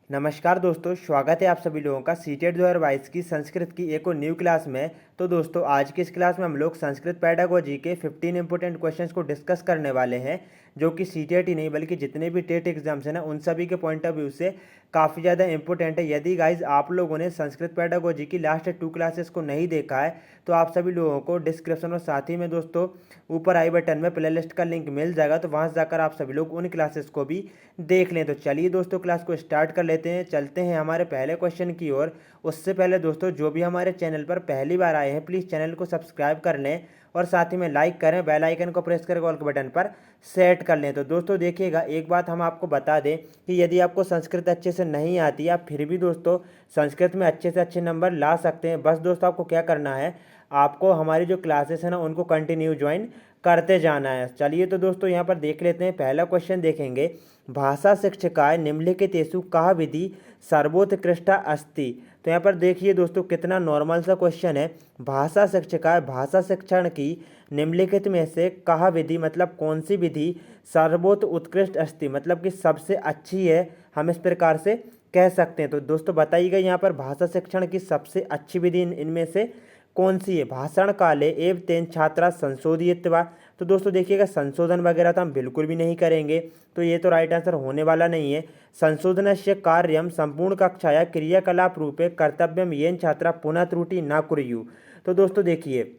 नमस्कार दोस्तों, स्वागत है आप सभी लोगों का सीटेट 2022 की संस्कृत की एक और न्यू क्लास में। तो दोस्तों आज की इस क्लास में हम लोग संस्कृत पेडागोजी के 15 इंपॉर्टेंट क्वेश्चंस को डिस्कस करने वाले हैं, जो कि सीटेट ही नहीं बल्कि जितने भी टेट एग्जाम्स हैं ना उन सभी के पॉइंट ऑफ व्यू से काफ़ी ज़्यादा इंपॉर्टेंट है। यदि गाइज आप लोगों ने संस्कृत पेडागोजी की लास्ट 2 क्लासेस को नहीं देखा है तो आप सभी लोगों को डिस्क्रिप्शन और साथ ही में दोस्तों ऊपर आई बटन में प्ले लिस्ट का लिंक मिल जाएगा, तो वहाँ से जाकर आप सभी लोग उन क्लासेस को भी देख लें। तो चलिए दोस्तों क्लास को स्टार्ट कर लेते हैं, चलते हैं हमारे पहले क्वेश्चन की ओर। उससे पहले दोस्तों जो भी हमारे चैनल पर पहली बार आए हैं प्लीज़ चैनल को सब्सक्राइब कर लें और साथ ही में लाइक करें, बेल आइकन को प्रेस करके ऑल के बटन पर सेट कर लें। तो दोस्तों देखिएगा, एक बात हम आपको बता दें कि यदि आपको संस्कृत अच्छे से नहीं आती, आप फिर भी दोस्तों संस्कृत में अच्छे से अच्छे नंबर ला सकते हैं। बस दोस्तों आपको क्या करना है, आपको हमारी जो क्लासेस है ना उनको कंटिन्यू ज्वाइन करते जाना है। चलिए तो दोस्तों यहाँ पर देख लेते हैं, पहला क्वेश्चन देखेंगे। भाषा शिक्षकाय निम्नलिखितेषु कः विधि सर्वोत्कृष्टा अस्ति। तो यहाँ पर देखिए दोस्तों कितना नॉर्मल सा क्वेश्चन है। भाषा शिक्षकाय, भाषा शिक्षण की निम्नलिखित में से कः विधि मतलब कौन सी विधि सर्वोत्त उत्कृष्ट अस्ति मतलब कि सबसे अच्छी है, हम इस प्रकार से कह सकते हैं। तो दोस्तों बताइएगा यहाँ पर भाषा शिक्षण की सबसे अच्छी विधि इनमें से कौन सी है। भाषण काले एव तेन छात्रा संशोधित्वा। तो दोस्तों देखिएगा संशोधन वगैरह तो हम बिल्कुल भी नहीं करेंगे, तो ये तो राइट आंसर होने वाला नहीं है। संशोधनस्य कार्यम संपूर्ण कक्षाया क्रियाकलाप रूपे कर्तव्यम येन छात्रा पुनः त्रुटि न कुर्यु। तो दोस्तों देखिए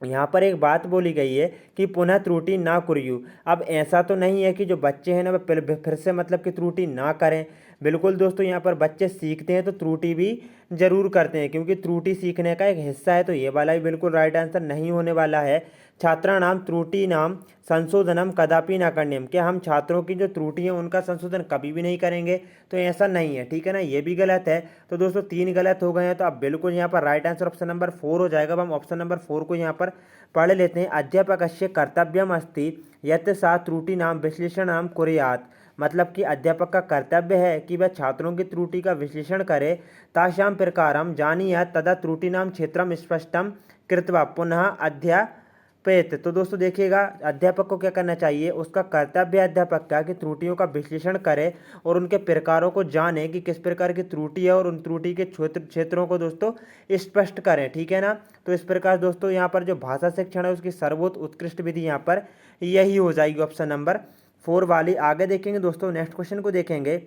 यहाँ पर एक बात बोली गई है कि पुनः त्रुटि ना कुर्यु। अब ऐसा तो नहीं है कि जो बच्चे हैं ना वे फिर से मतलब कि त्रुटि ना करें। बिल्कुल दोस्तों यहाँ पर बच्चे सीखते हैं तो त्रुटि भी जरूर करते हैं, क्योंकि त्रुटि सीखने का एक हिस्सा है। तो ये वाला भी बिल्कुल राइट आंसर नहीं होने वाला है। छात्राणाम त्रुटि नाम संशोधनम कदापि ना करने, क्या हम छात्रों की जो त्रुटि है उनका संशोधन कभी भी नहीं करेंगे, तो ऐसा नहीं है, ठीक है ना। ये भी गलत है। तो दोस्तों 3 गलत हो गए हैं, तो अब बिल्कुल यहाँ पर राइट आंसर ऑप्शन नंबर 4 हो जाएगा। अब हम ऑप्शन नंबर 4 को यहाँ पर पढ़ लेते हैं। अध्यापकस्य कर्तव्यम अस्ति यत् सा त्रुटि नाम विश्लेषण नाम कुर्यात्। मतलब कि अध्यापक का कर्तव्य है कि वह छात्रों की त्रुटि का विश्लेषण करे। तासां प्रकारं जानीयात् तदा त्रुटीनां क्षेत्रम स्पष्टम कृत्वा पुनः अध्यापयेत्। तो दोस्तों देखिएगा अध्यापक को क्या करना चाहिए, उसका कर्तव्य है अध्यापक का कि त्रुटियों का विश्लेषण करे और उनके प्रकारों को जाने कि किस प्रकार की त्रुटि है और उन त्रुटि के क्षेत्रों को दोस्तों स्पष्ट करें, ठीक है ना। तो इस प्रकार दोस्तों यहाँ पर जो भाषा शिक्षण है उसकी सर्वोत्त उत्कृष्ट विधि यहाँ पर यही हो जाएगी, ऑप्शन नंबर 4 वाली। आगे देखेंगे दोस्तों, नेक्स्ट क्वेश्चन को देखेंगे।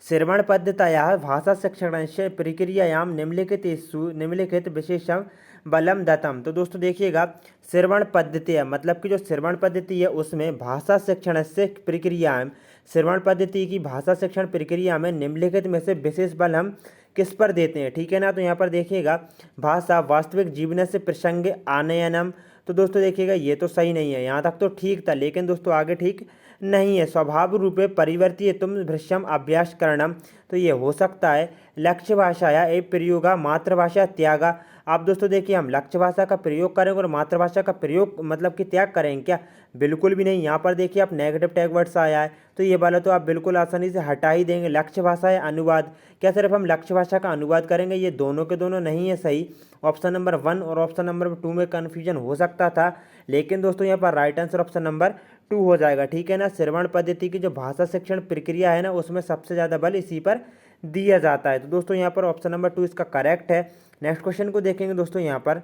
श्रवण पद्धतया भाषा शिक्षणस्य प्रक्रियायां निम्नलिखित विशेषम बलम दत्तम। तो दोस्तों देखिएगा श्रवण पद्धति है मतलब कि जो श्रवण पद्धति है उसमें भाषा शिक्षण से प्रक्रिया, श्रवण पद्धति की भाषा शिक्षण प्रक्रिया में निम्नलिखित में से विशेष बल हम किस पर देते हैं, ठीक है ना। तो यहाँ पर देखिएगा भाषा वास्तविक जीवन से प्रसंग आनयनम। तो दोस्तों देखिएगा ये तो सही नहीं है, यहाँ तक तो ठीक था लेकिन दोस्तों आगे ठीक नहीं है। स्वभाव रूपे परिवर्तित तुम भृश्यम अभ्यास करणम। तो ये हो सकता है लक्ष्य भाषाया ए प्रयोगा मातृभाषा त्यागा। आप दोस्तों देखिए हम लक्ष्य भाषा का प्रयोग करेंगे और मातृभाषा का प्रयोग मतलब कि त्याग करेंगे क्या, बिल्कुल भी नहीं। यहाँ पर देखिए आप नेगेटिव टैग वर्ड्स आया है तो ये वाला तो आप बिल्कुल आसानी से हटा ही देंगे। लक्ष्य भाषा है अनुवाद, क्या सिर्फ हम लक्ष्य भाषा का अनुवाद करेंगे, ये दोनों के दोनों नहीं है सही। ऑप्शन नंबर 1 और ऑप्शन नंबर 2 में कन्फ्यूजन हो सकता था, लेकिन दोस्तों यहाँ पर राइट आंसर ऑप्शन नंबर 2 हो जाएगा, ठीक है ना। श्रवण पद्धति की जो भाषा शिक्षण प्रक्रिया है ना उसमें सबसे ज़्यादा बल इसी पर दिया जाता है। तो दोस्तों यहाँ पर ऑप्शन नंबर 2 इसका करेक्ट है। नेक्स्ट क्वेश्चन को देखेंगे दोस्तों, यहाँ पर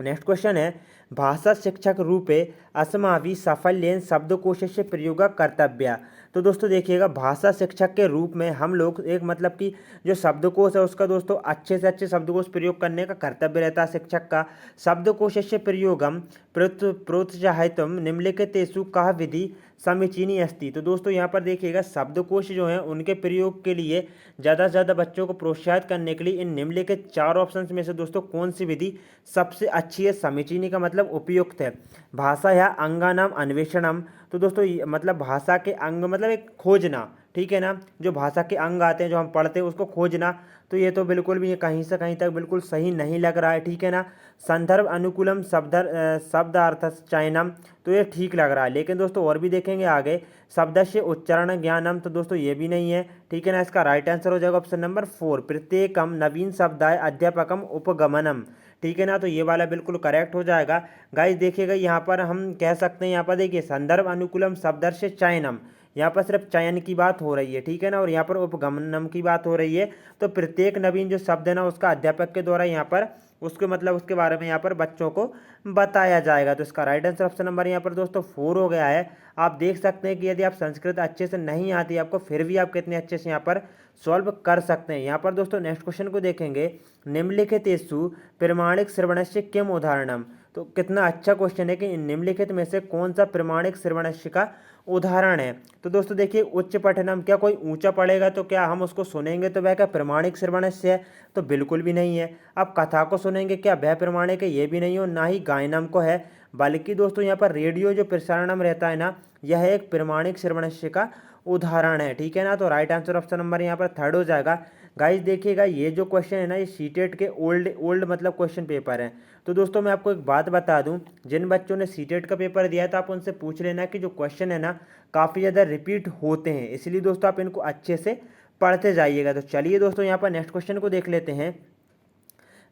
नेक्स्ट क्वेश्चन है भाषा शिक्षक रूपे अस्माभि साफल्येन शब्दकोशस्य प्रयोग कर्तव्य। तो दोस्तों देखिएगा भाषा शिक्षक के रूप में हम लोग एक मतलब कि जो शब्दकोश है उसका दोस्तों अच्छे से अच्छे शब्दकोश प्रयोग करने का कर्तव्य रहता है शिक्षक का। शब्दकोशस्य प्रयोगम प्रोत्साहितुम निम्नलिखितेषु कः विधि समीचीनी अस्ति। तो दोस्तों यहाँ पर देखिएगा शब्दकोश जो हैं उनके प्रयोग के लिए ज़्यादा से ज़्यादा बच्चों को प्रोत्साहित करने के लिए इन निम्नलिखित 4 ऑप्शंस में से दोस्तों कौन सी विधि सबसे अच्छी है। समीचीनी का मतलब उपयुक्त है। भाषा या अंगानाम अन्वेषणम। तो दोस्तों मतलब भाषा के अंग मतलब एक खोजना, ठीक है ना, जो भाषा के अंग आते हैं जो हम पढ़ते हैं उसको खोजना। तो ये तो बिल्कुल भी कहीं से कहीं तक बिल्कुल सही नहीं लग रहा है, ठीक है ना। संदर्भ अनुकूलम शब्दार्थ चयनम, तो ये ठीक लग रहा है, लेकिन दोस्तों और भी देखेंगे आगे। शब्द से उच्चारण ज्ञानम, तो दोस्तों ये भी नहीं है, ठीक है ना। इसका राइट आंसर हो जाएगा ऑप्शन नंबर 4 प्रत्येकम नवीन शब्दाय अध्यापकम उपगमनम, ठीक है ना। तो ये वाला बिल्कुल करेक्ट हो जाएगा। गाइस देखिएगा यहाँ पर हम कह सकते हैं, यहाँ पर देखिए संदर्भ अनुकूलम शब्द से चयनम, यहाँ पर सिर्फ चयन की बात हो रही है, ठीक है ना, और यहाँ पर उपगमनम की बात हो रही है। तो प्रत्येक नवीन जो शब्द है ना उसका अध्यापक के द्वारा यहाँ पर उसके मतलब उसके बारे में यहाँ पर बच्चों को बताया जाएगा। तो इसका राइट आंसर ऑप्शन नंबर यहाँ पर दोस्तों 4 हो गया है। आप देख सकते हैं कि यदि आप संस्कृत अच्छे से नहीं आती आपको, फिर भी आप कितने अच्छे से यहाँ पर सॉल्व कर सकते हैं। यहाँ पर दोस्तों नेक्स्ट क्वेश्चन को देखेंगे, निम्नलिखितेषु प्रमाणिक श्रवणस्य किम उदाहरणम। तो कितना अच्छा क्वेश्चन है कि निम्नलिखित में से कौन सा प्रमाणिक श्रवणस्य का उदाहरण है। तो दोस्तों देखिए, उच्च पठनम, क्या कोई ऊंचा पढ़ेगा तो क्या हम उसको सुनेंगे तो वह क्या प्रमाणिक श्रवणस्य है? तो बिल्कुल भी नहीं है। अब कथा को सुनेंगे, क्या वह प्रमाणिक है? ये भी नहीं हो, ना ही गायनम को है, बल्कि दोस्तों यहाँ पर रेडियो जो प्रसारणम रहता है ना, यह एक प्रमाणिक श्रवणस्य का उदाहरण है, ठीक है ना। तो राइट आंसर ऑप्शन नंबर यहाँ पर 3 हो जाएगा। गाइस देखिएगा, ये जो क्वेश्चन है ना, ये सीटेट के ओल्ड मतलब क्वेश्चन पेपर है। तो दोस्तों मैं आपको एक बात बता दूं, जिन बच्चों ने सीटेट का पेपर दिया है तो आप उनसे पूछ लेना कि जो क्वेश्चन है ना काफ़ी ज़्यादा रिपीट होते हैं, इसलिए दोस्तों आप इनको अच्छे से पढ़ते जाइएगा। तो चलिए दोस्तों यहाँ पर नेक्स्ट क्वेश्चन को देख लेते हैं।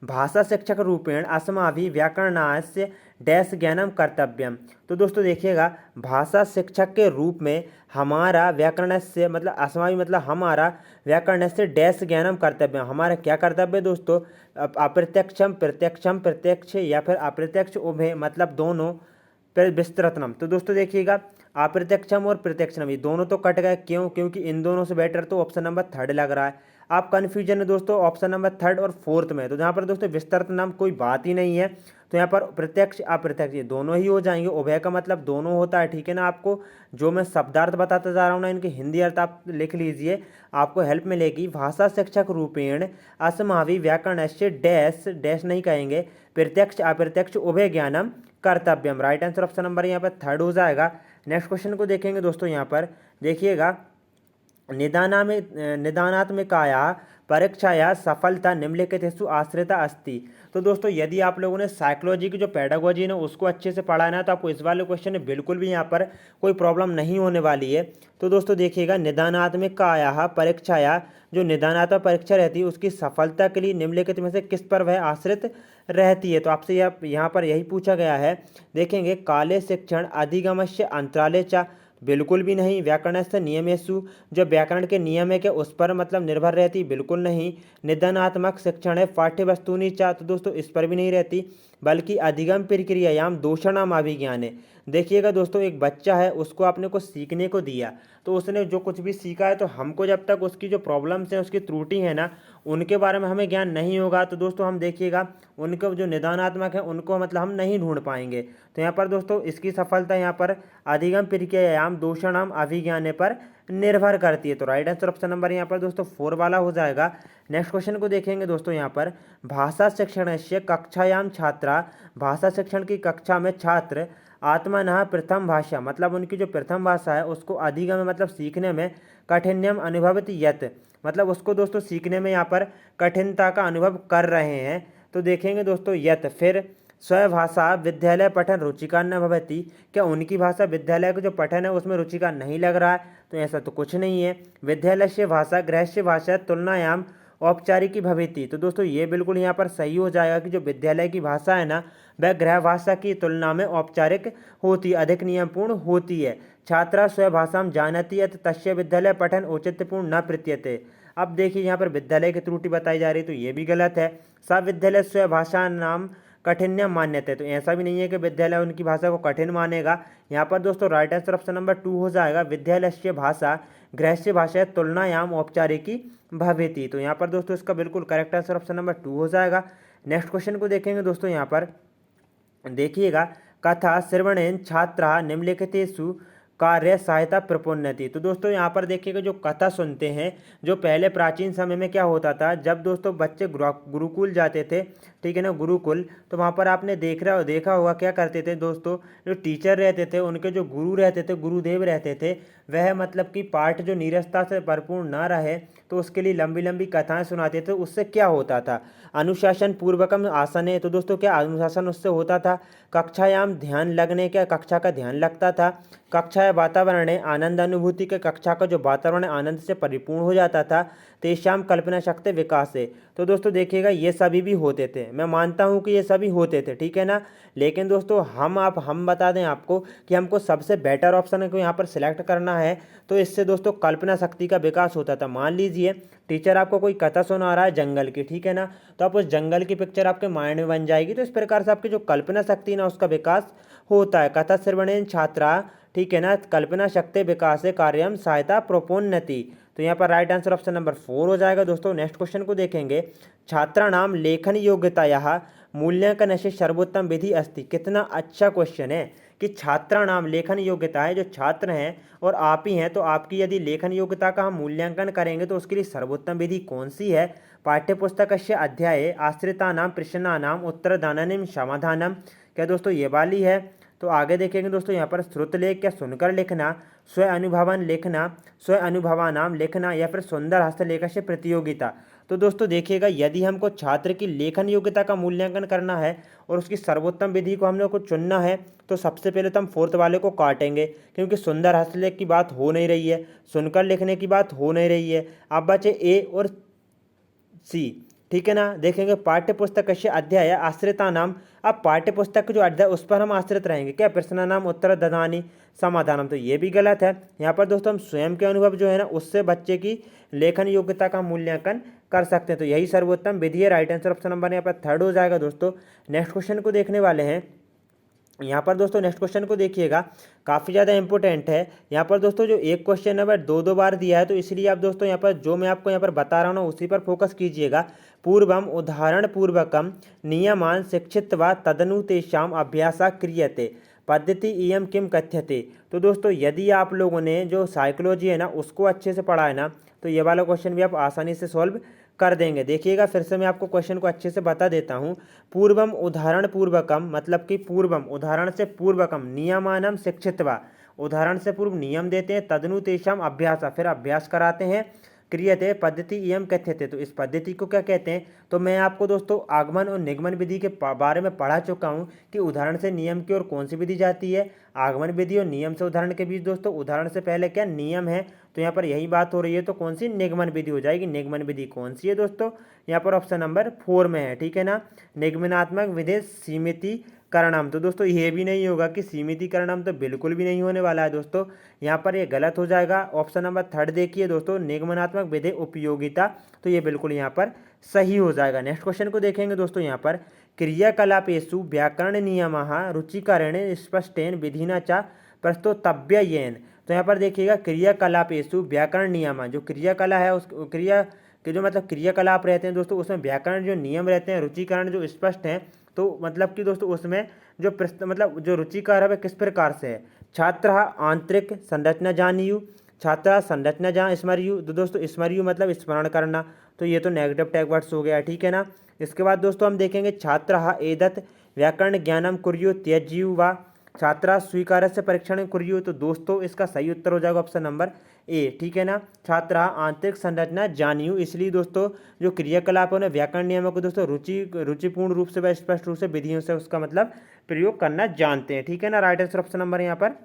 भाषा शिक्षक रूपेण अस्माभि व्याकरणास्य डैश ज्ञानम कर्तव्यम। तो दोस्तों देखिएगा, भाषा शिक्षक के रूप में हमारा व्याकरणस्य मतलब अस्माभि मतलब हमारा व्याकरणस्य डैश ज्ञानम कर्तव्यम, हमारा क्या कर्तव्य है दोस्तों? अप्रत्यक्षम प्रत्यक्षम प्रत्यक्ष या फिर अप्रत्यक्ष उभय मतलब दोनों फिर विस्तृतनम। तो दोस्तों देखिएगा, अप्रत्यक्षम और प्रत्यक्षम ये दोनों तो कट गए, क्यों? क्योंकि इन दोनों से बेटर तो ऑप्शन नंबर 3 लग रहा है। आप कन्फ्यूजन है दोस्तों ऑप्शन नंबर 3 और 4 में। तो जहाँ पर दोस्तों विस्तृत नाम कोई बात ही नहीं है, तो यहाँ पर प्रत्यक्ष अप्रत्यक्ष ये दोनों ही हो जाएंगे। उभय का मतलब दोनों होता है, ठीक है ना। आपको जो मैं शब्दार्थ बताता जा रहा हूँ ना, इनके हिंदी अर्थ आप लिख लीजिए, आपको हेल्प मिलेगी। भाषा शिक्षक रूपेण अस्माभि व्याकरणस्य डैश डैश नहीं कहेंगे, प्रत्यक्ष अप्रत्यक्ष उभय ज्ञानम Kartavyam. Right answer option number यहाँ पर 3 हो जाएगा। नेक्स्ट क्वेश्चन को देखेंगे दोस्तों, यहाँ पर देखिएगा, निदानात्मिकाया परीक्षाया सफलता निम्नलिखितेषु आश्रिता अस्ति। तो दोस्तों यदि आप लोगों ने साइकोलॉजी की जो पेडागोजी है ना उसको अच्छे से पढ़ा है ना, तो आपको इस वाले क्वेश्चन में बिल्कुल भी यहाँ पर कोई प्रॉब्लम नहीं होने वाली है। तो दोस्तों देखिएगा, निदानात्मिकाया परीक्षाया, जो निदानात्मक परीक्षा रहती है उसकी सफलता के लिए निम्नलिखित में से किस पर वह आश्रित रहती है। तो आपसे यहाँ पर यही पूछा गया है। देखेंगे, काले शिक्षण अधिगमस्य अंतराले चा, बिल्कुल भी नहीं। व्याकरणस्थ नियमेषु, जो व्याकरण के नियम है क्या उस पर मतलब निर्भर रहती, बिल्कुल नहीं। निदानात्मक शिक्षण है पाठ्य वस्तुनि चा, तो दोस्तों इस पर भी नहीं रहती, बल्कि अधिगम प्रक्रियायाम दोषणाम अभिज्ञान है। देखिएगा दोस्तों, एक बच्चा है, उसको आपने कुछ सीखने को दिया, तो उसने जो कुछ भी सीखा है, तो हमको जब तक उसकी जो प्रॉब्लम्स हैं उसकी त्रुटि है ना उनके बारे में हमें ज्ञान नहीं होगा, तो दोस्तों हम देखिएगा उनको जो निदानात्मक है उनको मतलब हम नहीं ढूंढ पाएंगे। तो यहाँ पर दोस्तों इसकी सफलता यहाँ पर अधिगम प्रक्रियायाम दोषणाम अभिज्ञान पर निर्भर करती है। तो राइट आंसर ऑप्शन नंबर यहाँ पर दोस्तों 4 वाला हो जाएगा। नेक्स्ट क्वेश्चन को देखेंगे दोस्तों, यहाँ पर भाषा शिक्षण से कक्षायाम छात्रा, भाषा शिक्षण की कक्षा में छात्र आत्मनः प्रथम भाषा मतलब उनकी जो प्रथम भाषा है उसको अधिगम मतलब सीखने में कठिन्यम अनुभवति यत, मतलब उसको दोस्तों सीखने में यहाँ पर कठिनता का अनुभव कर रहे हैं। तो देखेंगे दोस्तों यत, फिर स्वभाषा विद्यालय पठन रुचिकार न भवति, क्या उनकी भाषा विद्यालय का जो पठन है उसमें रुचिकार नहीं लग रहा है? तो ऐसा तो कुछ नहीं है। विद्यालय से भाषा गृहस्य भाषा तुलनायाम औपचारिक भविति, तो दोस्तों ये बिल्कुल यहाँ पर सही हो जाएगा कि जो विद्यालय की भाषा है ना वह गृह भाषा की तुलना में औपचारिक होती, अधिक नियमपूर्ण होती है। छात्रा स्वभाषाम जानती है तस्य विद्यालय पठन औचित्यपूर्ण न प्रतीयते। अब देखिए यहाँ पर विद्यालय की त्रुटि बताई जा रही है, तो ये भी गलत है। सब विद्यालय स्वभाषा नाम कठिन्य मान्यते, तो ऐसा भी नहीं है कि विद्यालय उनकी भाषा को कठिन मानेगा। यहाँ पर दोस्तों राइट आंसर ऑप्शन नंबर 2 हो जाएगा। विद्यालय भाषा गृहस्य भाषा तुलनायाम औपचारिकी भवेति, तो यहाँ पर दोस्तों इसका बिल्कुल करेक्ट आंसर ऑप्शन नंबर 2 हो जाएगा। नेक्स्ट क्वेश्चन को देखेंगे दोस्तों, यहाँ पर देखिएगा, कथा श्रवणेन छात्रा निम्नलिखितेषु कार्य सहायता प्रपन्नति। तो दोस्तों यहाँ पर देखिएगा, जो कथा सुनते हैं, जो पहले प्राचीन समय में क्या होता था, जब दोस्तों बच्चे गुरुकुल जाते थे, ठीक है ना, गुरुकुल, तो वहाँ पर आपने देखा होगा क्या करते थे दोस्तों, जो टीचर रहते थे, उनके जो गुरु रहते थे, गुरुदेव रहते थे, वह मतलब कि पाठ जो नीरसता से भरपूर ना रहे तो उसके लिए लंबी लंबी कथाएं सुनाते थे। उससे क्या होता था, अनुशासन पूर्वकम आसन है, तो दोस्तों क्या अनुशासन उससे होता था। कक्षायाम ध्यान लगने, क्या कक्षा का ध्यान लगता था। कक्षा वातावरणे आनंद अनुभूति के कक्षा का जो वातावरण आनंद से परिपूर्ण हो जाता था, तेषाम कल्पना शक्ति विकास है। तो दोस्तों देखिएगा ये सभी भी होते थे, मैं मानता हूँ कि ये सभी होते थे, ठीक है ना। लेकिन दोस्तों हम बता दें आपको कि हमको सबसे बेटर ऑप्शन को यहाँ पर सिलेक्ट करना है, तो इससे दोस्तों कल्पना शक्ति का विकास होता था। मान लीजिए टीचर आपको कोई कथा सुना रहा है जंगल की, ठीक है ना, तो आप उस जंगल की पिक्चर आपके माइंड में बन जाएगी। तो इस प्रकार से आपकी जो कल्पना शक्ति ना उसका विकास होता है। कथा श्रवणेन छात्रा, ठीक है ना, कल्पना शक्ति विकास कार्यम सहायता प्रोपोन्नति। तो यहाँ पर राइट आंसर ऑप्शन नंबर 4 हो जाएगा। दोस्तों नेक्स्ट क्वेश्चन को देखेंगे, छात्राणाम लेखन योग्यतायाः मूल्यांकनस्य सर्वोत्तम विधि अस्ति। कितना अच्छा क्वेश्चन है कि छात्राणाम लेखन योग्यता है, जो छात्र हैं और आप ही हैं, तो आपकी यदि लेखन योग्यता का हम मूल्यांकन करेंगे तो उसके लिए सर्वोत्तम विधि कौन सी है। पाठ्यपुस्तकस्य अध्याये आश्रितानां प्रश्नानां उत्तरदानम समाधानम, क्या दोस्तों ये वाली है। तो आगे देखेंगे दोस्तों यहाँ पर श्रुतलेख क्या सुनकर लिखना, स्व अनुभवन लिखना, स्व अनुभवानाम लिखना, या फिर सुंदर हस्तलेख से प्रतियोगिता। तो दोस्तों देखिएगा यदि हमको छात्र की लेखन योग्यता का मूल्यांकन करना है और उसकी सर्वोत्तम विधि को हमने को चुनना है, तो सबसे पहले तो हम फोर्थ वाले को काटेंगे, क्योंकि सुंदर हस्तलेख की बात हो नहीं रही है, सुनकर लिखने की बात हो नहीं रही है। अब बचे ए और सी, ठीक है ना। देखेंगे पाठ्यपुस्तक अध्याय आश्रिता नाम, अब पाठ्यपुस्तक जो अध्याय उस पर हम आश्रित रहेंगे क्या, प्रश्न नाम उत्तर ददानी समाधानम, तो ये भी गलत है। यहाँ पर दोस्तों हम स्वयं के अनुभव जो है ना उससे बच्चे की लेखन योग्यता का मूल्यांकन कर सकते हैं। तो यही सर्वोत्तम विधि है। राइट आंसर ऑप्शन नंबर यहाँ पर 3 हो जाएगा। दोस्तों नेक्स्ट क्वेश्चन को देखने वाले हैं। यहाँ पर दोस्तों नेक्स्ट क्वेश्चन को देखिएगा, काफ़ी ज़्यादा इंपॉर्टेंट है। यहाँ पर दोस्तों जो एक क्वेश्चन है वह 2 बार दिया है, तो इसलिए आप दोस्तों यहाँ पर जो मैं आपको यहाँ पर बता रहा हूँ उसी पर फोकस कीजिएगा। पूर्वम उदाहरण पूर्वकम नियमान शिक्षित्वा तदनु तेषाम अभ्यासा क्रियते पद्धति इयम किम कथ्यते। तो दोस्तों यदि आप लोगों ने जो साइकोलॉजी है ना उसको अच्छे से पढ़ा है ना, तो ये वाला क्वेश्चन भी आप आसानी से सॉल्व कर देंगे। देखिएगा फिर से मैं आपको क्वेश्चन को अच्छे से बता देता हूँ। पूर्वम उदाहरण पूर्वकम, मतलब कि पूर्वम उदाहरण से पूर्वकम नियमानम शिक्षित्वा, उदाहरण से पूर्व नियम देते हैं, तदनु तेषाम अभ्यास, फिर अभ्यास कराते हैं, क्रियते पद्धति इयम कथ्यते, तो इस पद्धति को क्या कहते हैं। तो मैं आपको दोस्तों आगमन और निगमन विधि के बारे में पढ़ा चुका हूँ कि उदाहरण से नियम की ओर कौन सी विधि जाती है, आगमन विधि, और नियम से उदाहरण के बीच दोस्तों उदाहरण से पहले क्या नियम है, तो यहाँ पर यही बात हो रही है, तो कौन सी निगमन विधि हो जाएगी। निगमन विधि कौन सी है दोस्तों, यहाँ पर ऑप्शन नंबर 4 में है, ठीक है ना। निगमनात्मक विधि सीमिति करणम, तो दोस्तों ये भी नहीं होगा कि सीमितीकरणम, तो बिल्कुल भी नहीं होने वाला है दोस्तों, यहाँ पर ये गलत हो जाएगा। ऑप्शन नंबर 3 देखिए दोस्तों, निगमनात्मक विधि उपयोगिता, तो ये बिल्कुल यहाँ पर सही हो जाएगा। नेक्स्ट क्वेश्चन को देखेंगे दोस्तों, यहाँ पर क्रियाकलापेषु व्याकरण नियमः रुचिकरण स्पष्टेन विधिना च प्रस्तुतव्ययेन। तो यहाँ पर देखिएगा क्रियाकलापेषु व्याकरण नियम, जो क्रियाकला है उस क्रिया के जो मतलब क्रियाकलाप रहते हैं दोस्तों उसमें व्याकरण जो नियम रहते हैं, रुचिकरण जो स्पष्ट हैं, तो मतलब कि दोस्तों उसमें जो मतलब जो रुचिकार है वह किस प्रकार से है। छात्र आंतरिक संरचना जानियु, छात्रा संरचना जान स्मरियु, तो दोस्तों स्मरियु मतलब स्मरण करना, तो ये तो नेगेटिव टैग वर्ड्स हो गया, ठीक है ना। इसके बाद दोस्तों हम देखेंगे छात्र एदत व्याकरण ज्ञानम कुर्यु त्यज्यु वा, छात्रा स्वीकार से परीक्षण कुर्यु, तो दोस्तों इसका सही उत्तर हो जाएगा ऑप्शन नंबर ए, ठीक है ना। छात्रा आंतरिक संरचना जानियु, इसलिए दोस्तों जो क्रियाकलाप है ना व्याकरण नियमों को दोस्तों रुचिपूर्ण रूप से व स्पष्ट रूप से विधियों से उसका मतलब प्रयोग करना जानते हैं, ठीक है ना। राइट आंसर ऑप्शन नंबर यहाँ पर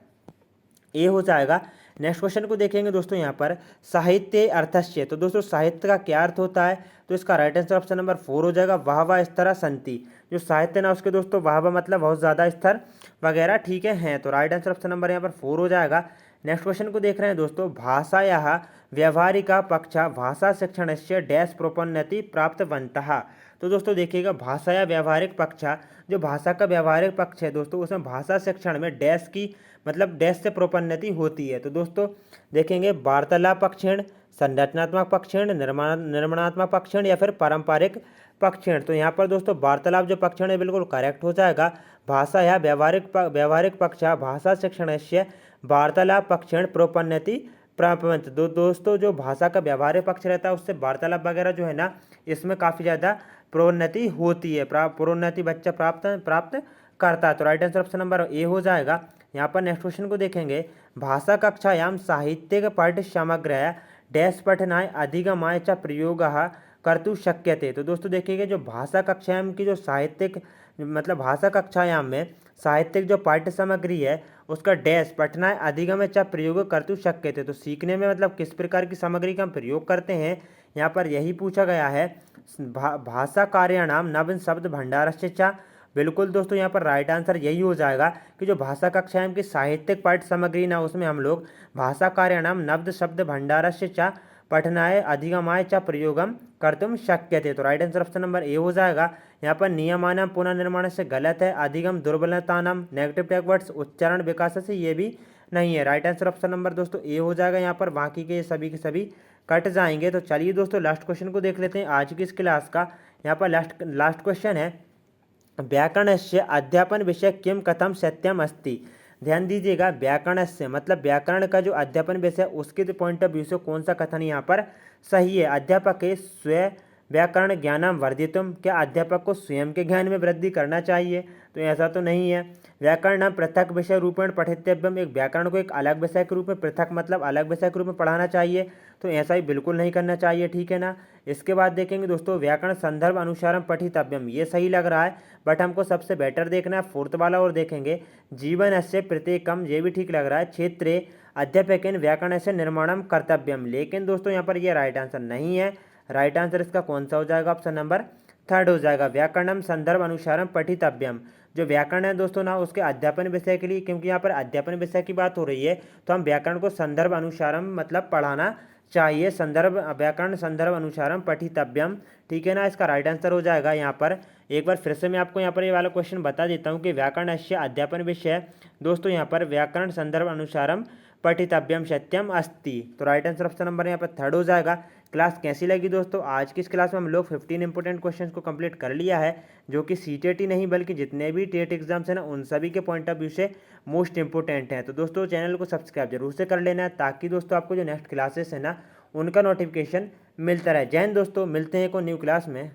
ए हो जाएगा। नेक्स्ट क्वेश्चन को देखेंगे दोस्तों, यहाँ पर साहित्य अर्थस्य, तो दोस्तों साहित्य का क्या अर्थ होता है, तो इसका राइट आंसर ऑप्शन नंबर 4 हो जाएगा। वाह वाह स्तर संति, जो साहित्य ना उसके दोस्तों वाह वाह मतलब बहुत ज़्यादा स्तर वगैरह, ठीक है हैं, तो राइट आंसर ऑप्शन नंबर यहाँ पर 4 हो जाएगा। नेक्स्ट क्वेश्चन को देख रहे हैं दोस्तों, भाषायाः व्यावहारिका पक्षा भाषा शिक्षण से डैश प्रोपन्नति प्राप्तवन्तः। तो दोस्तों देखिएगा भाषा या व्यावहारिक पक्षा, जो भाषा का व्यावहारिक पक्ष है दोस्तों उसमें भाषा शिक्षण में डैश की मतलब डैश से प्रोपन्नति होती है। तो दोस्तों देखेंगे वार्तालाप पक्षीण, संरचनात्मक पक्षीण, निर्माणात्मक पक्षीण, या फिर पारंपरिक पक्षीण। तो यहाँ पर दोस्तों वार्तालाप जो पक्षीण है बिल्कुल करेक्ट हो जाएगा। भाषा या व्यावहारिक पक्षा भाषा शिक्षण से वार्तालाप पक्षीण प्रोपन्नति प्राप्त। दोस्तों जो भाषा का व्यावहारिक पक्ष रहता है उससे वार्तालाप वगैरह जो है ना इसमें काफ़ी ज़्यादा प्रोन्नति होती है, प्रोन्नति बच्चा प्राप्त करता है। तो right answer option number A हो जाएगा। यहाँ पर नेक्स्ट क्वेश्चन को देखेंगे, भाषा कक्षायां साहित्यिक पाठ्य सामग्र्या डैश पठनाय अधिगमाय च प्रयोगः कर्तुं शक्यते। तो दोस्तों देखिएगा जो भाषा कक्षायां की जो साहित्यिक मतलब भाषा कक्षायाम में साहित्यिक जो पाठ्य सामग्री है उसका डैश पठनाय अधिगम च प्रयोग कर्तु शक्य थे। तो सीखने में मतलब किस प्रकार की सामग्री का हम प्रयोग करते हैं, यहाँ पर यही पूछा गया है। भाषा कार्याणाम नवीन शब्द भंडारस्य च, बिल्कुल दोस्तों यहाँ पर राइट आंसर यही हो जाएगा कि जो भाषा कक्षायाम की साहित्यिक पाठ्य सामग्री ना उसमें हम लोग भाषा कार्याणाम नव्य शब्द भंडारस्य च पठनाय अधिगमाय च प्रयोगम कर्तुम शक्य थे। तो right answer option number A हो जाएगा। यहाँ पर नियमानाम पुनर्निर्माण से गलत है, अधिगम दुर्बलतानाम नेगेटिव टैग वर्ड्स उच्चारण विकास से ये भी नहीं है। राइट आंसर ऑप्शन नंबर दोस्तों ए हो जाएगा। यहाँ पर बाकी के सभी के सभी कट जाएंगे। तो चलिए दोस्तों लास्ट क्वेश्चन को देख लेते हैं आज की इस क्लास का। यहाँ पर लास्ट क्वेश्चन है, व्याकरणस्य अध्यापन विषय किम कथम सत्यम अस्ति। ध्यान दीजिएगा, व्याकरणस्य मतलब व्याकरण का जो अध्यापन विषय उसके पॉइंट ऑफ व्यू से कौन सा कथन यहाँ पर सही है। अध्यापक के स्वयं व्याकरण ज्ञानम वर्धितुम, क्या अध्यापक को स्वयं के ज्ञान में वृद्धि करना चाहिए, तो ऐसा तो नहीं है। व्याकरण पृथक विषय रूपेण पठितव्यम, एक व्याकरण को एक अलग विषय के रूप में, पृथक मतलब अलग विषय के रूप में पढ़ाना चाहिए, तो ऐसा ही बिल्कुल नहीं करना चाहिए, ठीक है ना। इसके बाद देखेंगे दोस्तों व्याकरण संदर्भ अनुसारम पठितव्यम, ये सही लग रहा है, बट हमको सबसे बेटर देखना है फोर्थ वाला। और देखेंगे जीवन से प्रत्येकम, ये भी ठीक लग रहा है। क्षेत्रे अध्यापकेन व्याकरण से निर्माणम कर्तव्यम, लेकिन दोस्तों यहाँ पर ये राइट आंसर नहीं है। राइट आंसर इसका कौन सा हो जाएगा, ऑप्शन नंबर थर्ड हो जाएगा, व्याकरणम संदर्भ अनुसारम पठितव्यम। जो व्याकरण है दोस्तों ना उसके अध्यापन विषय के लिए, क्योंकि यहाँ पर अध्यापन विषय की बात हो रही है, तो हम व्याकरण को संदर्भ अनुसारम मतलब पढ़ाना चाहिए, संदर्भ व्याकरण संदर्भ अनुसारम पठितव्यम, ठीक है ना। इसका राइट आंसर हो जाएगा। यहाँ पर एक बार फिर से मैं आपको यहाँ पर ये वाला क्वेश्चन बता देता हूँ कि व्याकरण अध्यापन विषय दोस्तों यहाँ पर व्याकरण संदर्भ अनुसारम पठितव्यम सत्यम अस्ति। तो राइट आंसर ऑप्शन नंबर यहाँ पर थर्ड हो जाएगा। क्लास कैसी लगी दोस्तों, आज की इस क्लास में हम लोग 15 इंपॉर्टेंट क्वेश्चंस को कंप्लीट कर लिया है, जो कि सीटेट ही नहीं बल्कि जितने भी टेट एग्जाम्स हैं ना उन सभी के पॉइंट ऑफ व्यू से मोस्ट इंपॉर्टेंट हैं। तो दोस्तों चैनल को सब्सक्राइब जरूर से कर लेना है, ताकि दोस्तों आपको जो नेक्स्ट क्लासेस है ना उनका नोटिफिकेशन मिलता रहे। जय हिंद दोस्तों, मिलते हैं को न्यू क्लास में।